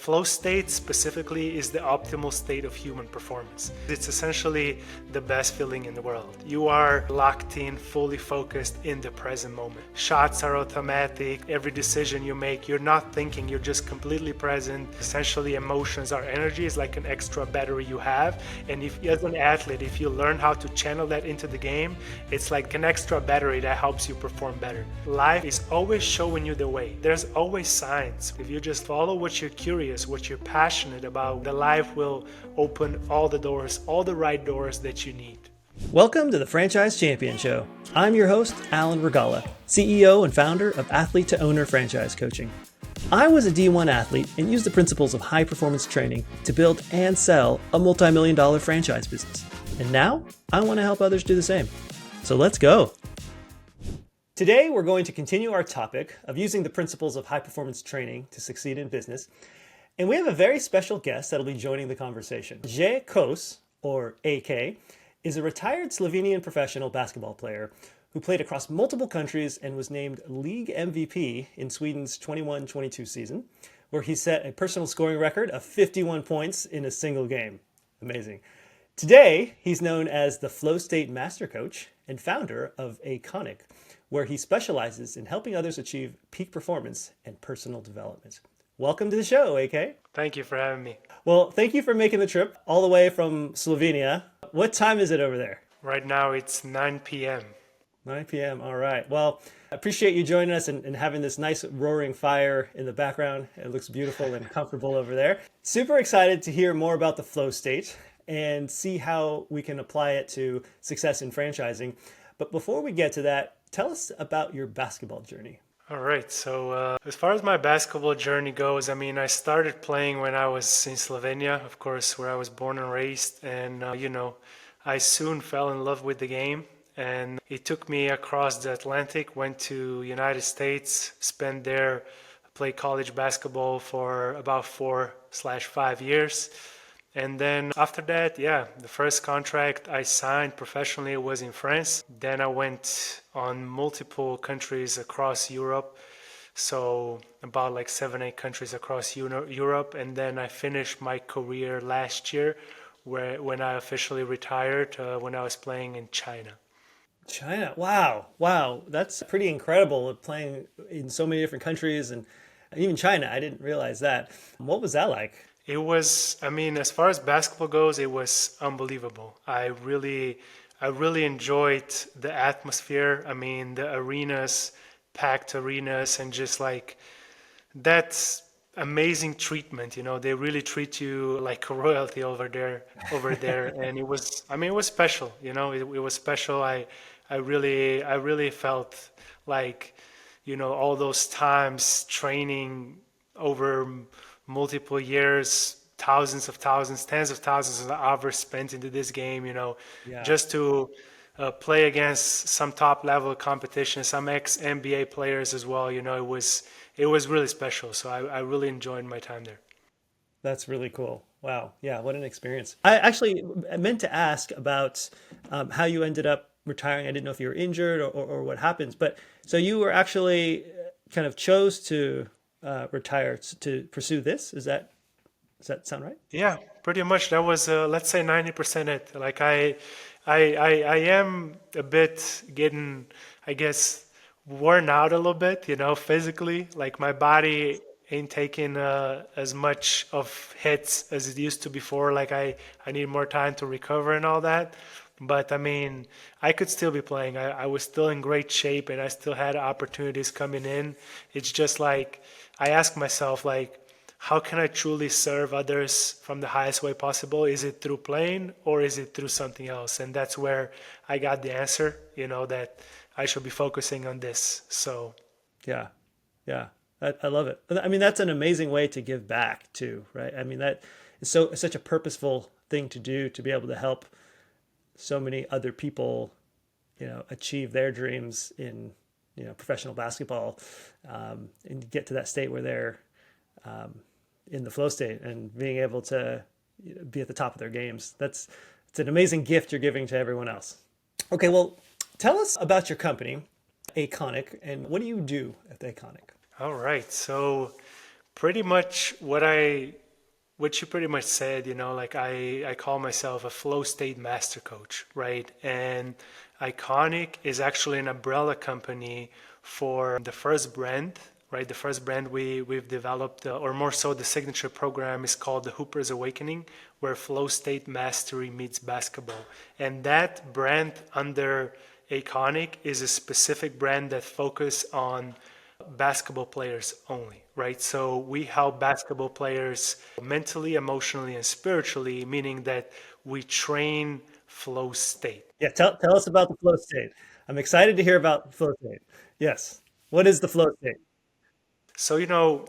flow state specifically is the optimal state of human performance. It's essentially the best feeling in the world. You are locked in, fully focused in the present moment. Shots are automatic. Every decision you make, you're not thinking, you're just completely present. Essentially, emotions are energy, is like an extra battery you have. And if as an athlete, if you learn how to channel that into the game, it's like an extra battery that helps you perform better. Life is always showing you the way. There's always signs. If you just follow what you're curious, what you're passionate about, the life will open all the doors, all the right doors that you need. Welcome to the Franchise Champion Show. I'm your host, Alan Regala, CEO and founder of Athlete to Owner Franchise Coaching. I was a D1 athlete and used the principles of high performance training to build and sell a multi-million-dollar franchise business. And now I want to help others do the same. So let's go. Today, we're going to continue our topic of using the principles of high performance training to succeed in business. And we have a very special guest that'll be joining the conversation. Anže Kos, or AK, is a retired Slovenian professional basketball player who played across multiple countries and was named league MVP in Sweden's 21-22 season, where he set a personal scoring record of 51 points in a single game. Amazing. Today, he's known as the Flow State Master Coach and founder of Aconic, where he specializes in helping others achieve peak performance and personal development. Welcome to the show, AK. Thank you for having me. Well, thank you for making the trip all the way from Slovenia. What time is it over there? Right now it's 9 p.m. 9 p.m. All right. Well, I appreciate you joining us and having this nice roaring fire in the background. It looks beautiful and comfortable over there. Super excited to hear more about the flow state and see how we can apply it to success in franchising. But before we get to that, tell us about your basketball journey. All right. So as far as my basketball journey goes, I started playing when I was in Slovenia, of course, where I was born and raised. And, I soon fell in love with the game. And it took me across the Atlantic, went to United States, spent there, played college basketball for about 4/5 years. And then after that, the first contract I signed professionally was in France. Then I went on multiple countries across Europe. So about like 7-8 countries across Europe. And then I finished my career last year when I officially retired when I was playing in China. China. Wow. That's pretty incredible, playing in so many different countries and even China. I didn't realize that. What was that like? It was, as far as basketball goes, it was unbelievable. I really enjoyed the atmosphere. The arenas, packed arenas, and just like that's amazing treatment. They really treat you like a royalty over there. And it was special. It was special. I really felt like, all those times training over multiple years, tens of thousands of hours spent into this game, just to play against some top level competition, some ex-NBA players as well. It was really special. So I really enjoyed my time there. That's really cool. Wow. Yeah. What an experience. I actually meant to ask about how you ended up retiring. I didn't know if you were injured or what happens, but so you were actually kind of chose to retire to pursue this. Does that sound right? Yeah, pretty much. That was let's say 90% it. Like I am a bit getting, I guess, worn out a little bit, physically. Like my body ain't taking as much of hits as it used to before. Like I need more time to recover and all that. But I could still be playing. I was still in great shape and I still had opportunities coming in. It's just like I ask myself, like, how can I truly serve others from the highest way possible? Is it through playing or is it through something else? And that's where I got the answer, that I should be focusing on this. So yeah. I love it. That's an amazing way to give back too, right? That is such a purposeful thing to do, to be able to help so many other people, achieve their dreams in, professional basketball, and get to that state where they're in the flow state and being able to be at the top of their games. It's an amazing gift you're giving to everyone else. Okay, well, tell us about your company, Aconic, and what do you do at Aconic? All right. So Pretty much what you pretty much said, like I call myself a flow state master coach, right? And Iconic is actually an umbrella company for the first brand, right? The first brand we've developed, or more so the signature program is called the Hooper's Awakening, where flow state mastery meets basketball. And that brand under Aconic is a specific brand that focus on basketball players only, right? So we help basketball players mentally, emotionally, and spiritually, meaning that we train flow state. Yeah, tell us about the flow state. I'm excited to hear about the flow state. Yes. What is the flow state? So,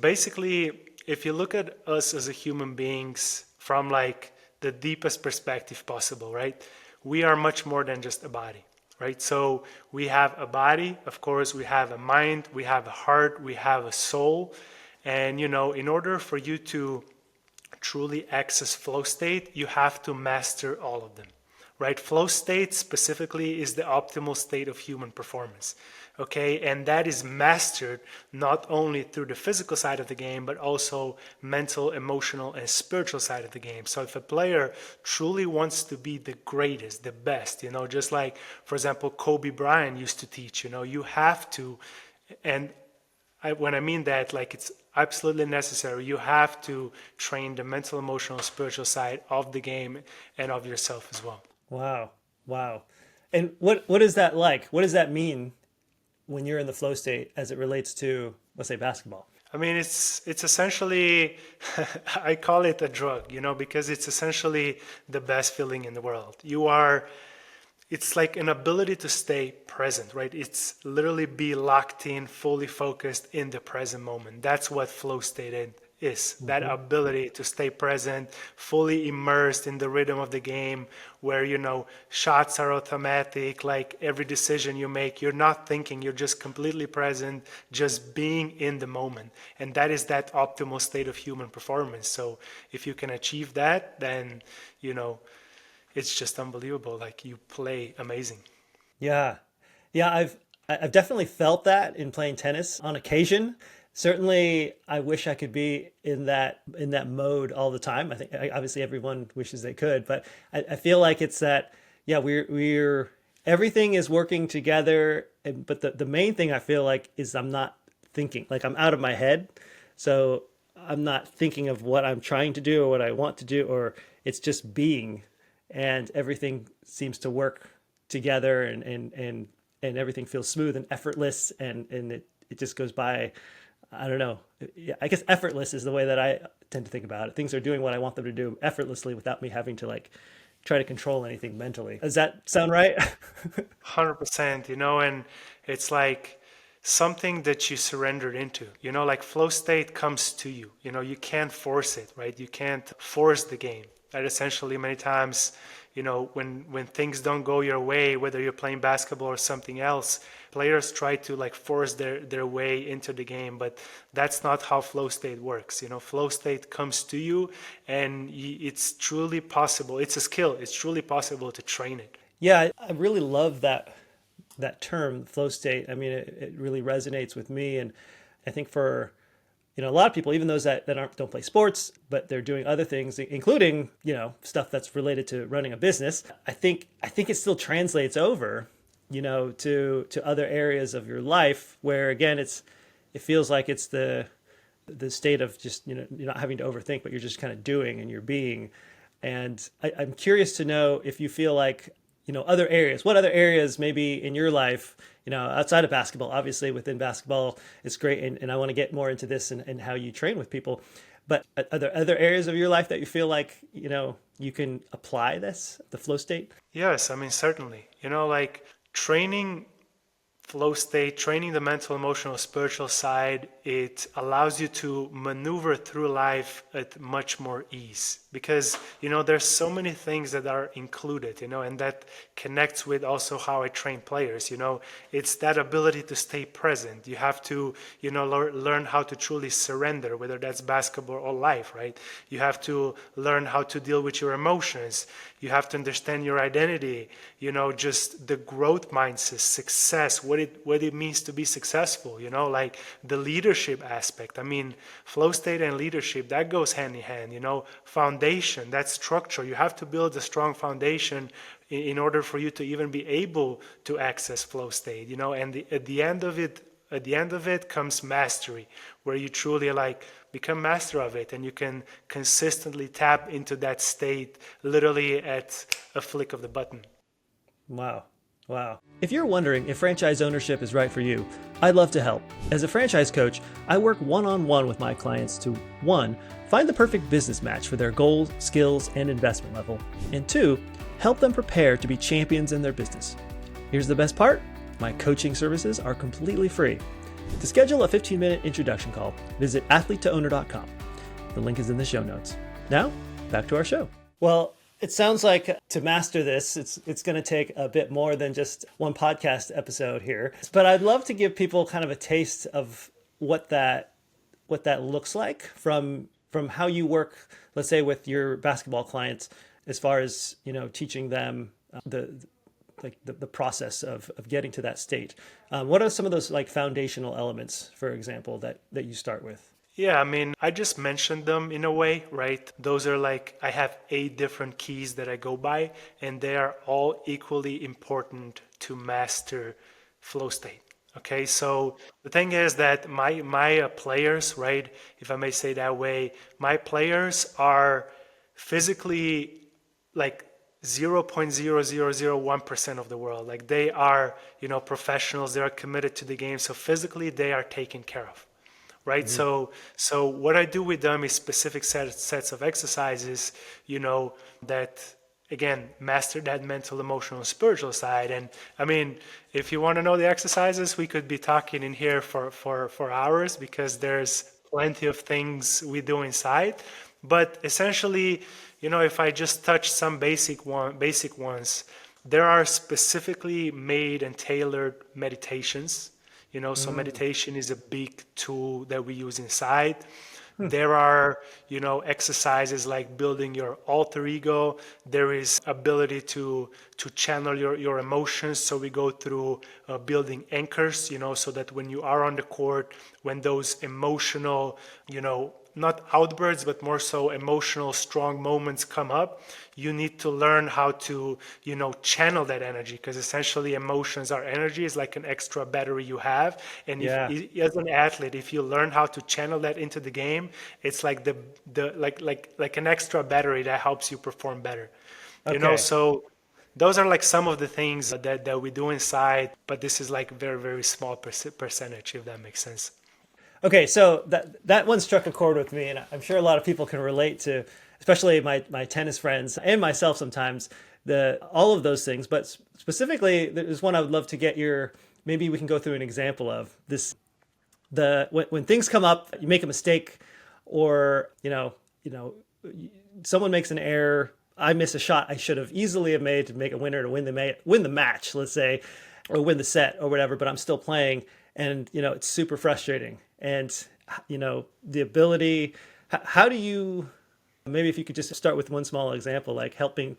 basically, if you look at us as a human beings from like the deepest perspective possible, right? We are much more than just a body, right? So we have a body, of course, we have a mind, we have a heart, we have a soul. And, in order for you to truly access flow state, you have to master all of them, right? Flow state specifically is the optimal state of human performance, okay? And that is mastered not only through the physical side of the game, but also mental, emotional, and spiritual side of the game. So if a player truly wants to be the greatest, the best, just like, for example, Kobe Bryant used to teach, you have to, and when I mean that, like it's absolutely necessary. You have to train the mental, emotional, spiritual side of the game and of yourself as well. Wow. Wow. And what is that like? What does that mean when you're in the flow state as it relates to, let's say, basketball? I mean, it's essentially, I call it a drug, because it's essentially the best feeling in the world. It's like an ability to stay present, right? It's literally be locked in, fully focused in the present moment. That's what flow state is. That ability to stay present, fully immersed in the rhythm of the game, where, shots are automatic, like every decision you make, you're not thinking, you're just completely present, just being in the moment. And that is that optimal state of human performance. So if you can achieve that, then, it's just unbelievable. Like you play amazing. Yeah. Yeah, I've definitely felt that in playing tennis on occasion. Certainly, I wish I could be in that mode all the time. I think obviously everyone wishes they could, but I feel like it's that, yeah, we're everything is working together, but the main thing I feel like is I'm not thinking, like I'm out of my head. So I'm not thinking of what I'm trying to do or what I want to do, or it's just being, and everything seems to work together, and everything feels smooth and effortless, and it just goes by. I don't know. I guess effortless is the way that I tend to think about it. Things are doing what I want them to do effortlessly without me having to like try to control anything mentally. Does that sound right? 100%, and it's like something that you surrendered into, like flow state comes to you, you can't force it, right? You can't force the game. That essentially many times, when things don't go your way, whether you're playing basketball or something else, players try to like force their way into the game, but that's not how flow state works. Flow state comes to you, and it's truly possible. It's a skill. It's truly possible to train it. Yeah, I really love that term, flow state. I mean, it really resonates with me, and I think for a lot of people, even those that don't play sports, but they're doing other things, including stuff that's related to running a business. I think it still translates over, to other areas of your life where again it feels like it's the state of just you're not having to overthink, but you're just kind of doing and you're being. And I'm curious to know if you feel like other areas, what other areas maybe in your life, outside of basketball. Obviously within basketball it's great, and I want to get more into this and how you train with people, but are there other areas of your life that you feel like you can apply the flow state? Yes, I mean, certainly, like training flow state, training the mental, emotional, spiritual side, it allows you to maneuver through life at much more ease, because there's so many things that are included, and that connects with also how I train players. It's that ability to stay present. You have to learn how to truly surrender, whether that's basketball or life, right? You have to learn how to deal with your emotions. You have to understand your identity, just the growth mindset, success, what it means to be successful, like the leadership aspect. I mean, flow state and leadership, that goes hand in hand, foundation, that structure. You have to build a strong foundation in order for you to even be able to access flow state, and at the end of it comes mastery, where you truly like become master of it, and you can consistently tap into that state literally at a flick of the button. Wow. Wow. If you're wondering if franchise ownership is right for you, I'd love to help. As a franchise coach, I work one-on-one with my clients to, 1, find the perfect business match for their goals, skills, and investment level, and 2, help them prepare to be champions in their business. Here's the best part. My coaching services are completely free. To schedule a 15-minute introduction call, visit athletetoowner.com. The link is in the show notes. Now, back to our show. Well, it sounds like to master this, it's going to take a bit more than just one podcast episode here. But I'd love to give people kind of a taste of what that looks like from how you work, let's say, with your basketball clients, as far as teaching them the process of getting to that state. What are some of those like foundational elements, for example, that you start with? Yeah, I mean, I just mentioned them in a way, right? Those are like, I have 8 different keys that I go by, and they are all equally important to master flow state. Okay, so the thing is that my players, right, if I may say that way, my players are physically like 0.0001% of the world. Like they are, professionals, they are committed to the game. So physically they are taken care of. Right. Mm-hmm. So what I do with them is specific sets of exercises, that again, master that mental, emotional, and spiritual side. And I mean, if you want to know the exercises, we could be talking in here for hours, because there's plenty of things we do inside. But essentially, if I just touch some basic ones, there are specifically made and tailored meditations. So meditation is a big tool that we use inside. There are, exercises like building your alter ego. There is ability to channel your emotions. So we go through building anchors, so that when you are on the court, when those emotional, not outbursts, but more so emotional, strong moments come up, you need to learn how to, channel that energy, because essentially emotions are energy, is like an extra battery you have. And if, as an athlete, if you learn how to channel that into the game, it's like like an extra battery that helps you perform better. Okay. So those are like some of the things that we do inside, but this is like very, very small percentage, if that makes sense. Okay, so that one struck a chord with me, and I'm sure a lot of people can relate to, especially my tennis friends and myself sometimes, all of those things. But specifically, there's one I would love to get maybe we can go through an example of this. When things come up, you make a mistake, or someone makes an error. I miss a shot I should have easily made to make a winner to win the match, let's say, or win the set or whatever. But I'm still playing, and it's super frustrating. And the ability. How do you? Maybe if you could just start with one small example, like helping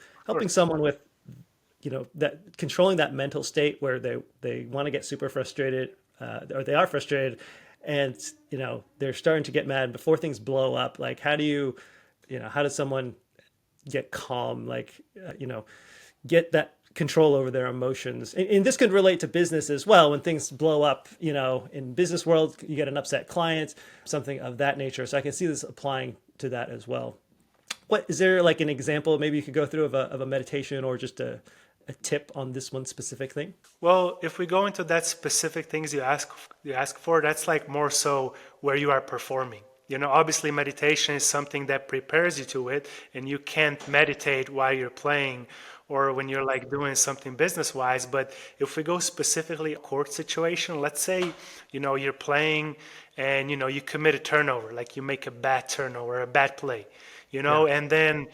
someone with, that controlling that mental state where they want to get super frustrated, or they are frustrated, and they're starting to get mad before things blow up. Like how does someone get calm? Like get that control over their emotions. And this could relate to business as well. When things blow up, in business world, you get an upset client, something of that nature. So I can see this applying to that as well. What is there like an example maybe you could go through of a meditation, or just a tip on this one specific thing? Well, if we go into that specific things you ask for, that's like more so where you are performing. Obviously meditation is something that prepares you to it, and you can't meditate while you're playing or when you're like doing something business wise. But if we go specifically a court situation, let's say, you're playing and, you commit a turnover, like you make a bad turnover, a bad play, and then,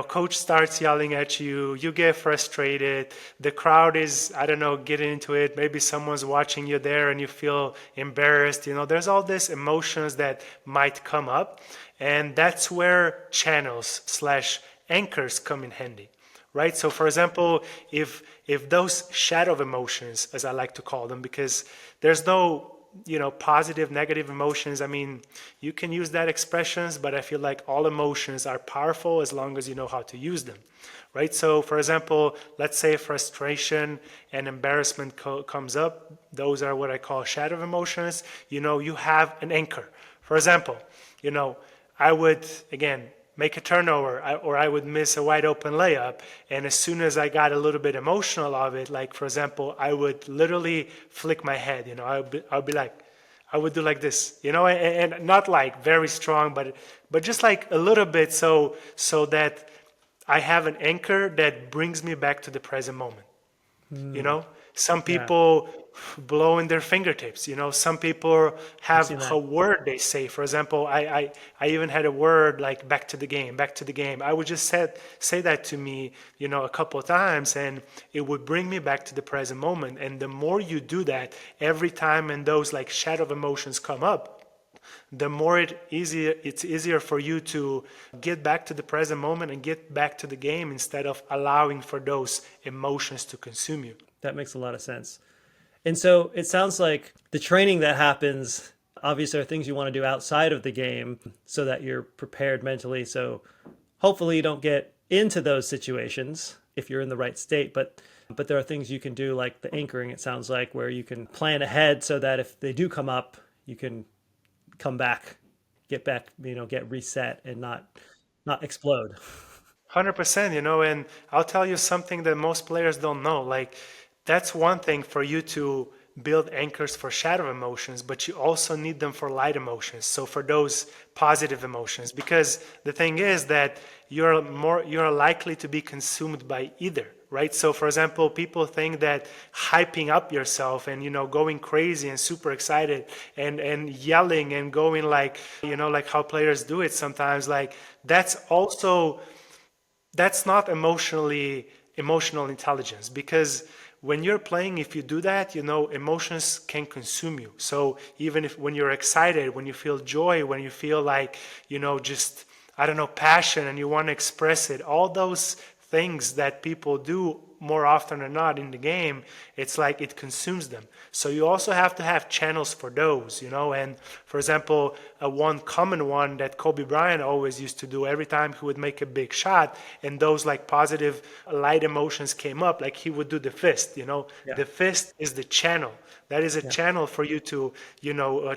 coach starts yelling at you, you get frustrated, the crowd is, I don't know, getting into it, maybe someone's watching you there and you feel embarrassed, there's all these emotions that might come up, and that's where channels / anchors come in handy. right? So for example, if those shadow emotions, as I like to call them, because there's no positive, negative emotions. I mean, you can use that expressions, but I feel like all emotions are powerful as long as you know how to use them, right? So for example, let's say frustration and embarrassment comes up. Those are what I call shadow emotions. You have an anchor. For example, I would, again, make a turnover, or I would miss a wide open layup. And as soon as I got a little bit emotional of it, like for example, I would literally flick my head, I would be like, I would do like this, and not like very strong, but just like a little bit, so that I have an anchor that brings me back to the present moment. Some Yeah, people blow in their fingertips. Some people I've have seen a that. word they say. For example, I even had a word like back to the game, back to the game. I would just say that to me, a couple of times, and it would bring me back to the present moment. And the more you do that every time, and those like shadow emotions come up, the more it's easier for you to get back to the present moment and get back to the game, instead of allowing for those emotions to consume you. That makes a lot of sense. And so it sounds like the training that happens obviously are things you want to do outside of the game so that you're prepared mentally. So hopefully you don't get into those situations if you're in the right state, but there are things you can do like the anchoring, it sounds like, where you can plan ahead so that if they do come up, you can come back, get back, get reset and not explode. 100%, and I'll tell you something that most players don't know. Like, that's one thing for you to build anchors for shadow emotions, but you also need them for light emotions. So for those positive emotions, because the thing is that you're likely to be consumed by either, right? So for example, people think that hyping up yourself and going crazy and super excited and yelling and going like like how players do it sometimes, like that's not emotional intelligence, because when you're playing, if you do that, emotions can consume you. So even if when you're excited, when you feel joy, when you feel like just, I don't know, passion, and you want to express it, all those things that people do more often than not in the game, it's like it consumes them. So you also have to have channels for those, and for example, one common one that Kobe Bryant always used to do every time he would make a big shot, and those like positive light emotions came up, like he would do the fist. Yeah. The fist is the channel. That is a Yeah. channel for you to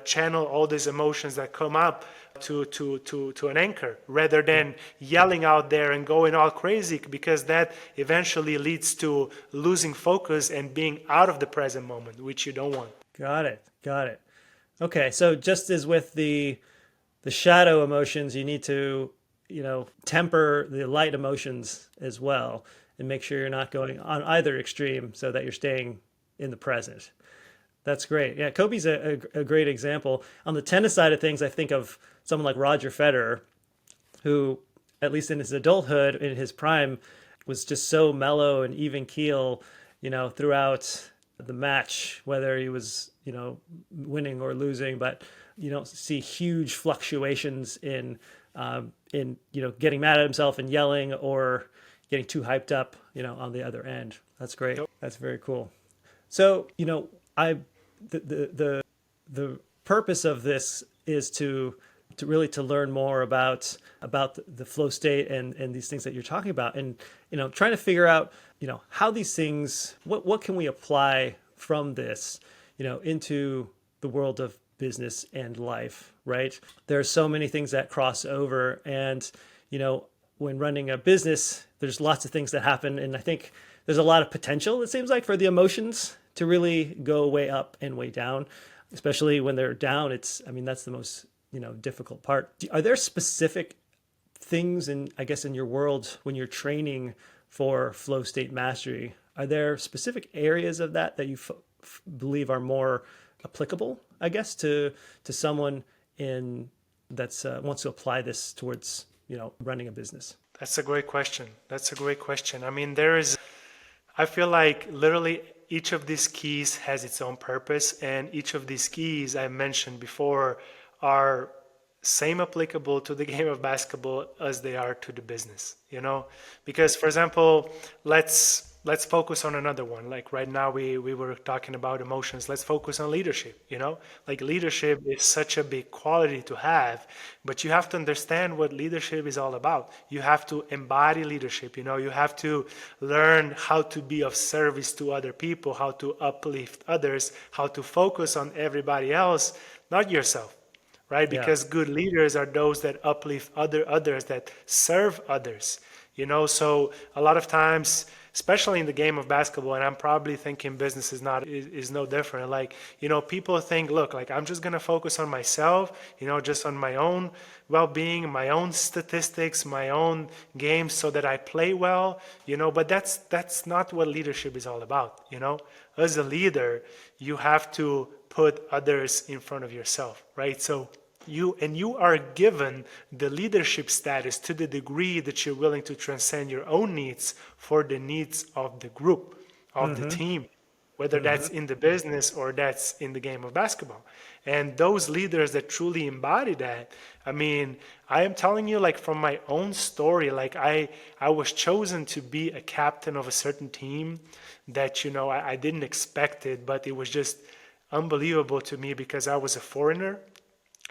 channel all these emotions that come up to an anchor, rather Yeah. than yelling out there and going all crazy, because that eventually leads to losing focus and being out of the present moment, which you don't want. Got it. Got it. Okay, so just as with the shadow emotions, you need to, temper the light emotions as well and make sure you're not going on either extreme so that you're staying in the present. That's great. Yeah, Kobe's a great example. On the tennis side of things, I think of someone like Roger Federer, who, at least in his adulthood, in his prime, was just so mellow and even keel, throughout the match, whether he was, winning or losing. But you don't see huge fluctuations in getting mad at himself and yelling or getting too hyped up, on the other end. That's great. Yep. That's very cool. So, I the purpose of this is to really to learn more about the flow state and these things that you're talking about, and trying to figure out how these things, what can we apply from this into the world of business and life, right? There are so many things that cross over, and when running a business, there's lots of things that happen, and I think there's a lot of potential, it seems like, for the emotions to really go way up and way down, especially when they're down. That's the most, difficult part. Are there specific things in, I guess, in your world when you're training for flow state mastery? Are there specific areas of that you believe are more applicable, I guess, to someone in that's wants to apply this towards, running a business? That's a great question. That's a great question. I mean, I feel like literally each of these keys has its own purpose, and each of these keys I mentioned before are same applicable to the game of basketball as they are to the business, because for example, let's focus on another one. Like right now we were talking about emotions. Let's focus on leadership. Like leadership is such a big quality to have, but you have to understand what leadership is all about. You have to embody leadership. You have to learn how to be of service to other people, how to uplift others, how to focus on everybody else, not yourself, right? Yeah. Because good leaders are those that uplift others, that serve others. So a lot of times, especially in the game of basketball, and I'm probably thinking business is no different. Like, people think, look, like I'm just gonna focus on myself, just on my own well-being, my own statistics, my own games, so that I play well, but that's not what leadership is all about. As a leader, you have to put others in front of yourself, right? So you are given the leadership status to the degree that you're willing to transcend your own needs for the needs of the group, of the team, whether that's in the business or that's in the game of basketball. And those leaders that truly embody that, I mean, I am telling you, like from my own story, like I was chosen to be a captain of a certain team that, I didn't expect it, but it was just unbelievable to me because I was a foreigner.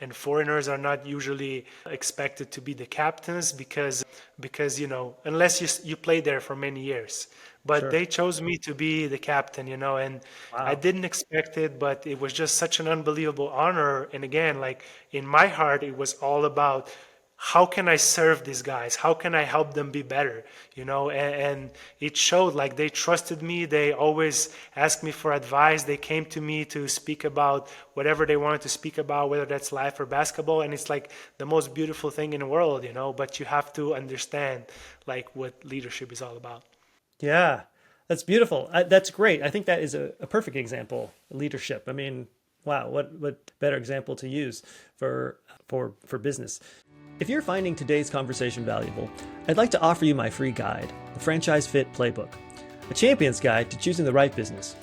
And foreigners are not usually expected to be the captains because unless you play there for many years. But Sure. they chose me to be the captain, and I Wow. didn't expect it, but it was just such an unbelievable honor. And again, like in my heart, it was all about how can I serve these guys? How can I help them be better? And it showed. Like they trusted me. They always asked me for advice. They came to me to speak about whatever they wanted to speak about, whether that's life or basketball. And it's like the most beautiful thing in the world, but you have to understand like what leadership is all about. Yeah, that's beautiful. That's great. I think that is a perfect example of leadership. I mean, wow, what better example to use for business? If you're finding today's conversation valuable, I'd like to offer you my free guide, the Franchise Fit Playbook, a champion's guide to choosing the right business.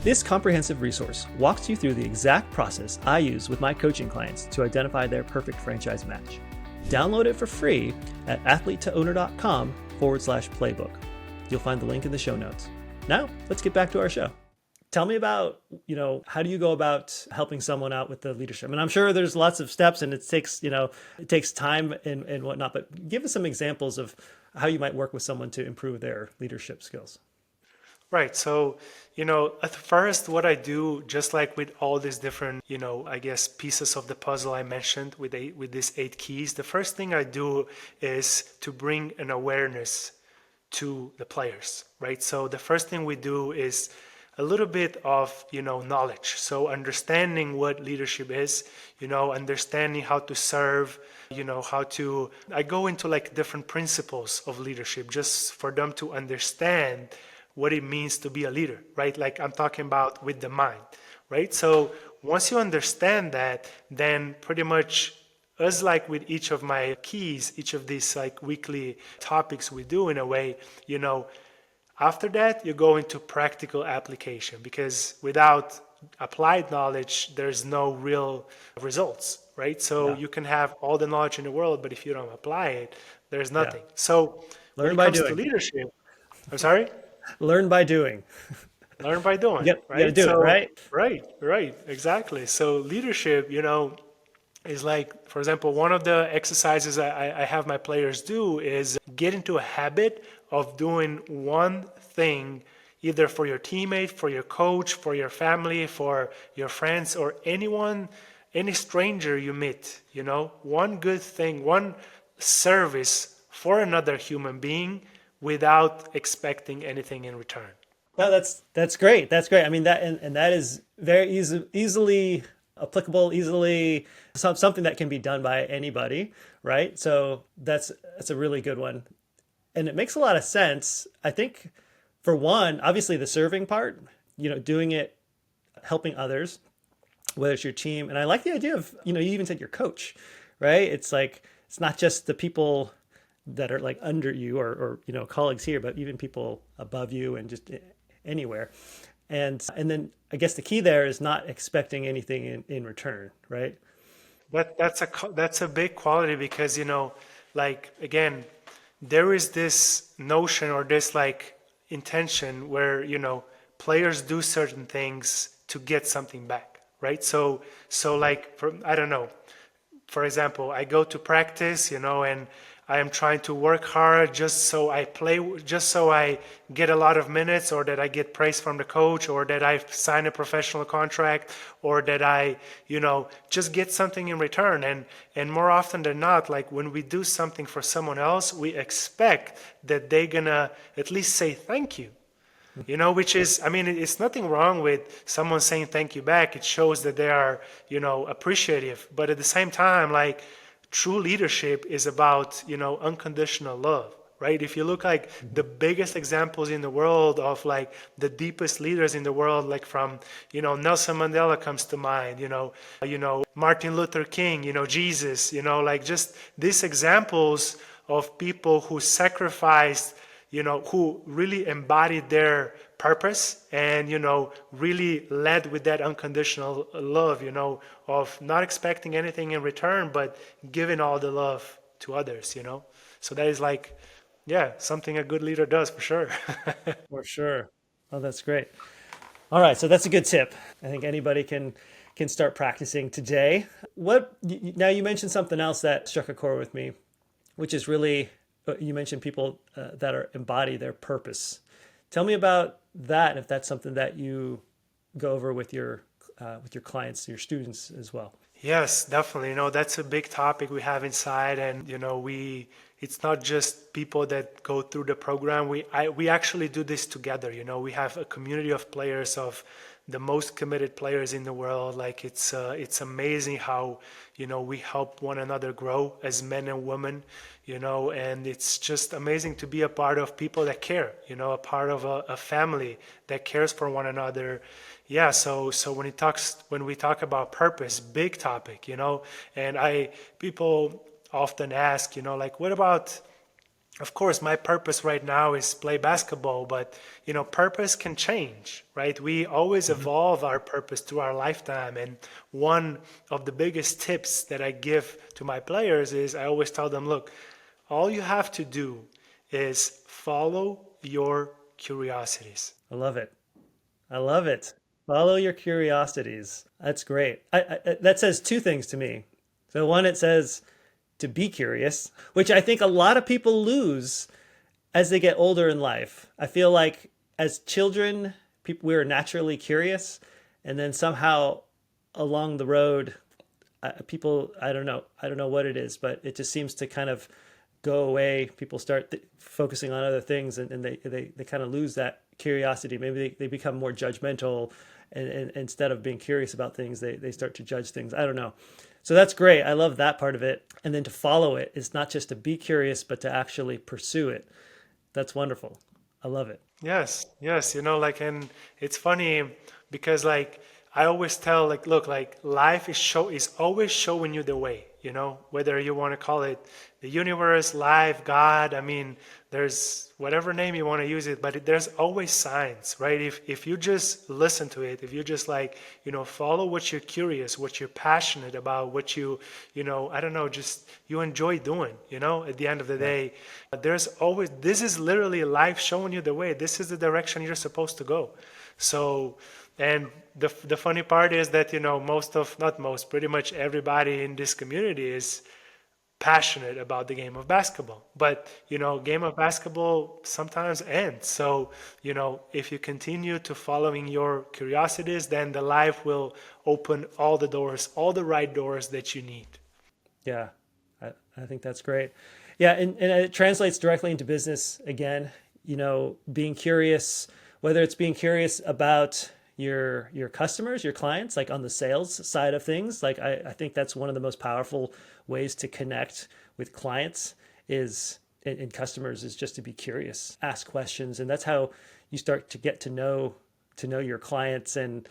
This comprehensive resource walks you through the exact process I use with my coaching clients to identify their perfect franchise match. Download it for free at athletetoowner.com/playbook. You'll find the link in the show notes. Now, let's get back to our show. Tell me about, how do you go about helping someone out with the leadership? And I'm sure there's lots of steps and it takes time and whatnot, but give us some examples of how you might work with someone to improve their leadership skills. Right. So, at first, what I do, just like with all these different, I guess pieces of the puzzle I mentioned with these 8 keys, the first thing I do is to bring an awareness to the players, right? So the first thing we do is a little bit of, knowledge. So understanding what leadership is, understanding how to serve, I go into like different principles of leadership just for them to understand what it means to be a leader, right? Like I'm talking about with the mind, right? So once you understand that, then pretty much as like with each of my keys, each of these like weekly topics we do in a way, after that you go into practical application because without applied knowledge, there's no real results, right? So Yeah. you can have all the knowledge in the world, but if you don't apply it, there's Yeah. nothing. So when Learn it by comes to doing. leadership, I'm sorry? Learn by doing. Learn by doing, You got to right? do it, So, right? right, exactly. So leadership, is like, for example, one of the exercises I have my players do is get into a habit of doing one thing, either for your teammate, for your coach, for your family, for your friends, or anyone, any stranger you meet, one good thing, one service for another human being without expecting anything in return. No, that's great. That's great. I mean and that is very easily applicable, easily something that can be done by anybody, right? So that's a really good one. And it makes a lot of sense. I think for one, obviously the serving part, doing it, helping others, whether it's your team. And I like the idea of, you even said your coach, right? It's like, it's not just the people that are like under you or colleagues here, but even people above you and just anywhere. And then I guess the key there is not expecting anything in return, right? That's a big quality because like again, there is this notion or this like intention where players do certain things to get something back, right? So like I don't know, for example, I go to practice, and I am trying to work hard just so I play, just so I get a lot of minutes, or that I get praise from the coach, or that I sign a professional contract, or that I, just get something in return. And more often than not, like when we do something for someone else, we expect that they're gonna at least say thank you. Which is, I mean, it's nothing wrong with someone saying thank you back. It shows that they are, appreciative. But at the same time, like true leadership is about, unconditional love, right? If you look like the biggest examples in the world of like the deepest leaders in the world, like from, Nelson Mandela comes to mind, Martin Luther King, Jesus, like just these examples of people who sacrificed, who really embodied their purpose and, really led with that unconditional love, of not expecting anything in return, but giving all the love to others. So that is like, yeah, something a good leader does for sure. For sure. Oh, that's great. All right, so that's a good tip. I think anybody can start practicing today. Now you mentioned something else that struck a chord with me, which is really you mentioned people that are embody their purpose. Tell me about that, if that's something that you go over with your clients, your students as well. Yes, definitely. That's a big topic we have inside, and it's not just people that go through the program. We actually do this together. We have a community of players, of the most committed players in the world. Like it's amazing how we help one another grow as men and women. And it's just amazing to be a part of people that care. A part of a family that cares for one another. Yeah, so when we talk about purpose, big topic, and people often ask, like, what about, of course, my purpose right now is play basketball, but purpose can change, right? We always evolve our purpose through our lifetime, and one of the biggest tips that I give to my players is I always tell them, look, all you have to do is follow your curiosities. I love it. I love it. Follow your curiosities. That's great. That says two things to me. So one, it says to be curious, which I think a lot of people lose as they get older in life. I feel like as children, we are naturally curious, and then somehow along the road, people, I don't know what it is, but it just seems to kind of go away. People start focusing on other things, and they kind of lose that curiosity. Maybe they become more judgmental, and instead of being curious about things, they start to judge things. I don't know. So that's great. I love that part of it. And then to follow it is not just to be curious, but to actually pursue it. That's wonderful. I love it. Yes, like, and it's funny because like I always tell, like, look, like life is always showing you the way, whether you want to call it the universe, life, God. I mean, there's whatever name you want to use it, but there's always signs, right? If you just listen to it, if you just like, follow what you're curious, what you're passionate about, what I don't know, just you enjoy doing, at the end of the day, there's always, this is literally life showing you the way. This is the direction you're supposed to go. So, and the funny part is that, not most, pretty much everybody in this community is passionate about the game of basketball. But, game of basketball sometimes ends. So, if you continue to following your curiosities, then the life will open all the doors, all the right doors that you need. Yeah, I think that's great. Yeah, and it translates directly into business again. Being curious, whether it's being curious about your customers, your clients, like on the sales side of things. Like I think that's one of the most powerful ways to connect with clients is and customers is just to be curious, ask questions, and that's how you start to get to know your clients and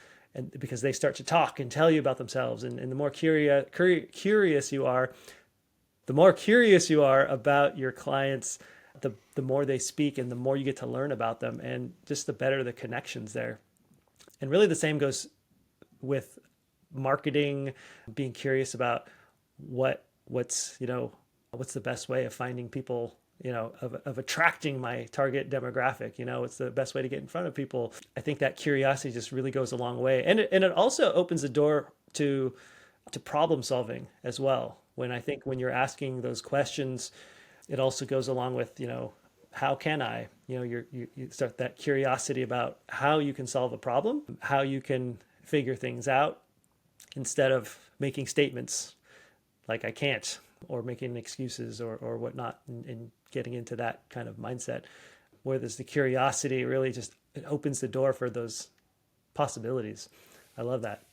because they start to talk and tell you about themselves, and the more curious you are, the more curious you are about your clients, the more they speak and the more you get to learn about them, and just the better the connections there. And really the same goes with marketing, being curious about what's the best way of finding people, of attracting my target demographic, what's the best way to get in front of people. I think that curiosity just really goes a long way. And it also opens the door to problem solving as well. When you're asking those questions, it also goes along with, how can I, you start that curiosity about how you can solve a problem, how you can figure things out, instead of making statements like I can't, or making excuses or whatnot, and getting into that kind of mindset, where there's the curiosity really just, it opens the door for those possibilities. I love that.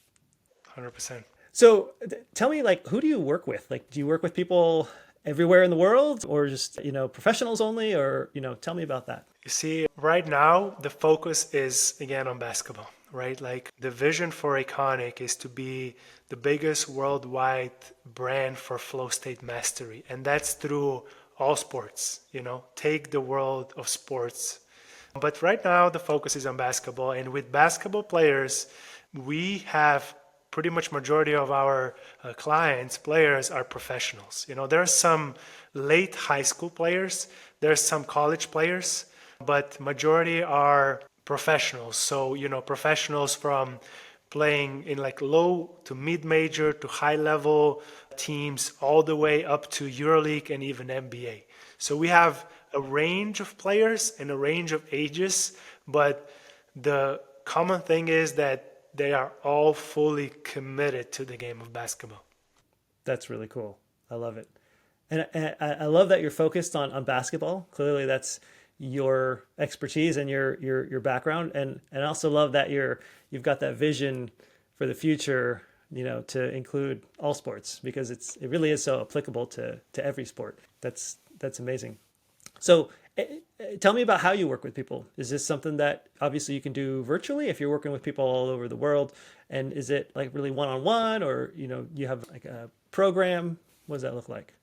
100%. So tell me, who do you work with? Do you work with people everywhere in the world, or just, professionals only, or, tell me about that. You see, right now, the focus is again on basketball, right? The vision for Aconic is to be the biggest worldwide brand for flow state mastery. And that's through all sports, take the world of sports. But right now, the focus is on basketball. And with basketball players, we have pretty much majority of our players are professionals. There are some late high school players, there are some college players, but majority are professionals. So, professionals from playing in low to mid-major to high-level teams, all the way up to EuroLeague and even NBA. So we have a range of players and a range of ages, but the common thing is that they are all fully committed to the game of basketball. That's really cool. I love it. And I love that you're focused on basketball. Clearly that's your expertise and your background. And I also love that you've got that vision for the future, to include all sports, because it really is so applicable to every sport. That's amazing. So tell me about how you work with people. Is this something that obviously you can do virtually if you're working with people all over the world? And is it really one-on-one, or, you have a program? What does that look like?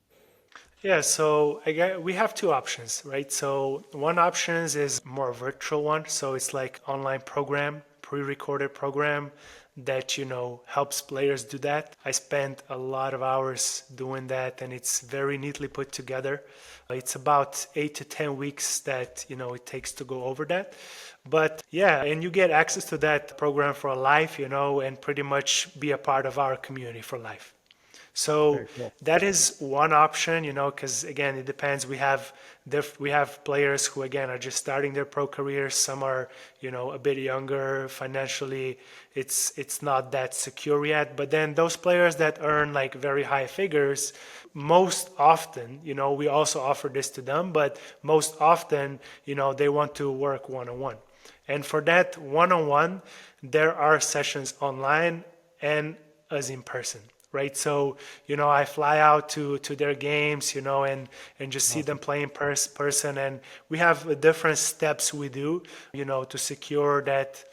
Yeah, so we have two options, right? So one option is more virtual one. So it's online program, pre-recorded program that, helps players do that. I spent a lot of hours doing that, and it's very neatly put together. It's about 8 to 10 weeks that, it takes to go over that. But yeah, and you get access to that program for life, and pretty much be a part of our community for life. So cool. That is one option, because again, it depends. We have players who again are just starting their pro careers. Some are, a bit younger financially. It's not that secure yet. But then those players that earn very high figures, most often, we also offer this to them. But most often, they want to work one-on-one. And for that one-on-one, there are sessions online and as in person. Right. So, I fly out to their games, and just see them play in person. And we have different steps we do, to secure that,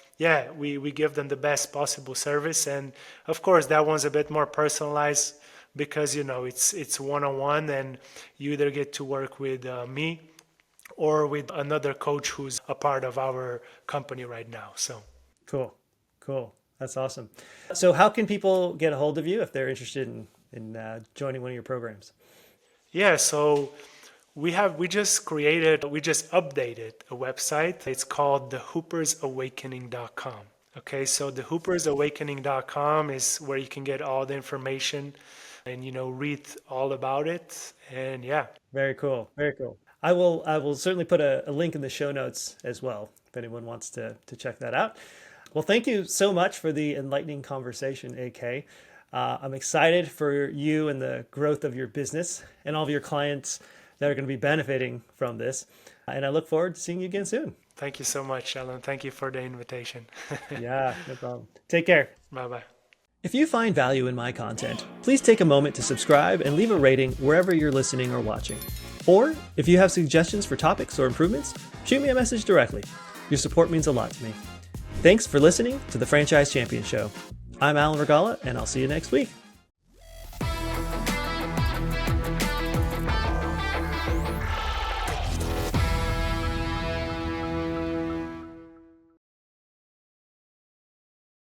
we give them the best possible service. And of course, that one's a bit more personalized because, it's one-on-one, and you either get to work with me or with another coach who's a part of our company right now. So cool. That's awesome. So how can people get a hold of you if they're interested in joining one of your programs? Yeah, so we just updated a website. It's called thehoopersawakening.com. Okay, so thehoopersawakening.com is where you can get all the information and, read all about it. And yeah. Very cool. I will certainly put a link in the show notes as well if anyone wants to check that out. Well, thank you so much for the enlightening conversation, AK. I'm excited for you and the growth of your business and all of your clients that are going to be benefiting from this. And I look forward to seeing you again soon. Thank you so much, Alan. Thank you for the invitation. Yeah, no problem. Take care. Bye-bye. If you find value in my content, please take a moment to subscribe and leave a rating wherever you're listening or watching. Or if you have suggestions for topics or improvements, shoot me a message directly. Your support means a lot to me. Thanks for listening to the Franchise Champion Show. I'm Alan Regala, and I'll see you next week.